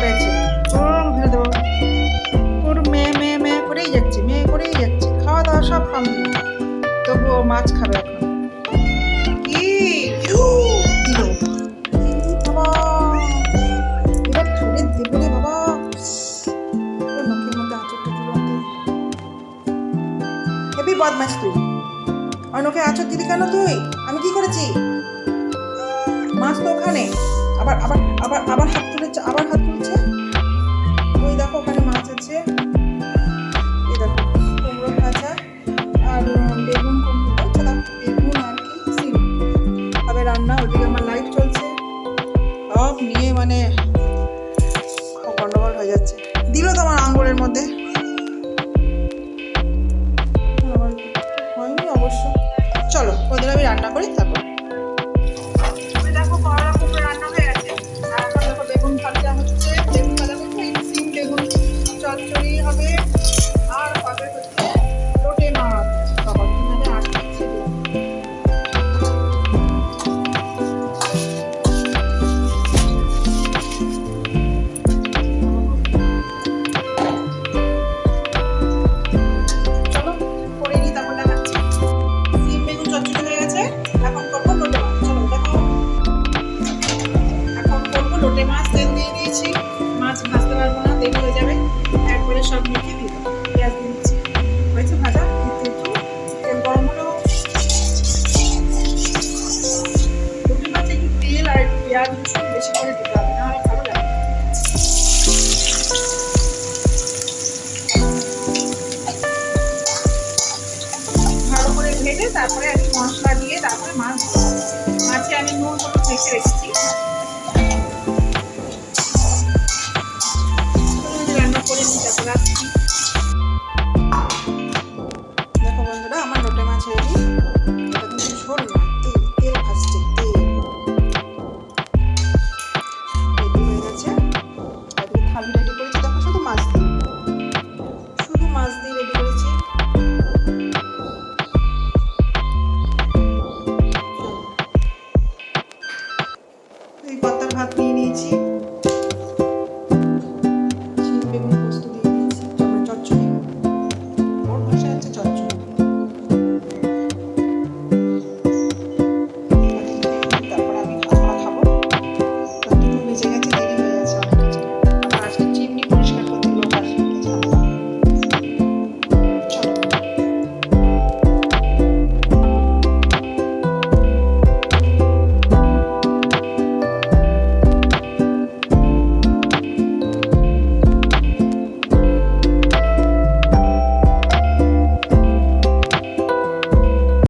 পেয়েছে, ফেলে দেবো। ওর মেয়ে মেয়ে মেয়ে করেই যাচ্ছে, মেয়ে করেই যাচ্ছে। খাওয়া দাওয়া সব কমপ্লিট, তবুও মাছ খাবে এখন। কি দিল বাবা, এবার ধরে দেবো রে বাবা। নখের মধ্যে আঁচড়টা দিল, হেবি বদমাইশ তুই। আর নখে আঁচড় দিলি কেন তুই? আমি কি করেছি? মাছ তো ওখানে। আবার আবার আবার আবার হাত তুলেছে, আবার হাত তুলছে। ওই দেখো ওখানে মাছ আছে, এই দেখো কুমড়ো ভাজা আর বেগুন, বেগুন আর কি সিম হবে রান্না। ওদিকে আমার লাইট চলছে, সব নিয়ে মানে গন্ডগোল হয়ে যাচ্ছে। দিল তো আমার আঙ্গুলের মধ্যে, হয়নি অবশ্য। চলো ওদের আমি রান্না করি তারপর। দেখো করলা কুমড়ো রান্না হয়ে গেছে, আর এখন দেখো বেগুন ভাজা হচ্ছে। বেগুন ভাজা হচ্ছে, সিম বেগুন চচ্চড়ি হবে, আর হবে হচ্ছে লোটে মাছ। বাবা কিভাবে আটকেছে। চলো করে নিই, তারপর দেখাচ্ছি। সিম বেগুন চচ্চড়ি হয়ে গেছে, এখন করবো লোটে মাছ। চলো দেখো, এখন করবো লোটে মাছ। তেল দিয়ে দিয়েছি, মাছ ভাজতে পারবো না, দেরি হয়ে যাবে। একবারে সব মেখে দিয়ে দেবো। পেঁয়াজ দিয়ে দিচ্ছি, হয়েছে ভাজা। একটু তেল গরম হলো, লোটে মাছে একটু তেল আর একটু পেঁয়াজ রসুন বেশি করে দিতে হবে, নাহলে ভালো লাগে। ভালো করে ভেজে তারপরে আমি মশলা দিয়ে তারপরে মাছ দেবো। মাছে আমি নুন হলুদ মেখে রেখেছি। রান্না করে নিই, তারপর আসছি। দেখো বন্ধুরা, আমার লোটে মাছ রেডি। এটা কিন্তু ঝোল না, তেল তেল ভাজছে, তেল রেডি হয়ে গেছে। এদিকে থালি রেডি করেছি, দেখো শুধু মাছ দিয়ে, শুধু মাছ দিয়ে রেডি করেছি। এই পাতার ভাত নিয়ে নিয়েছি।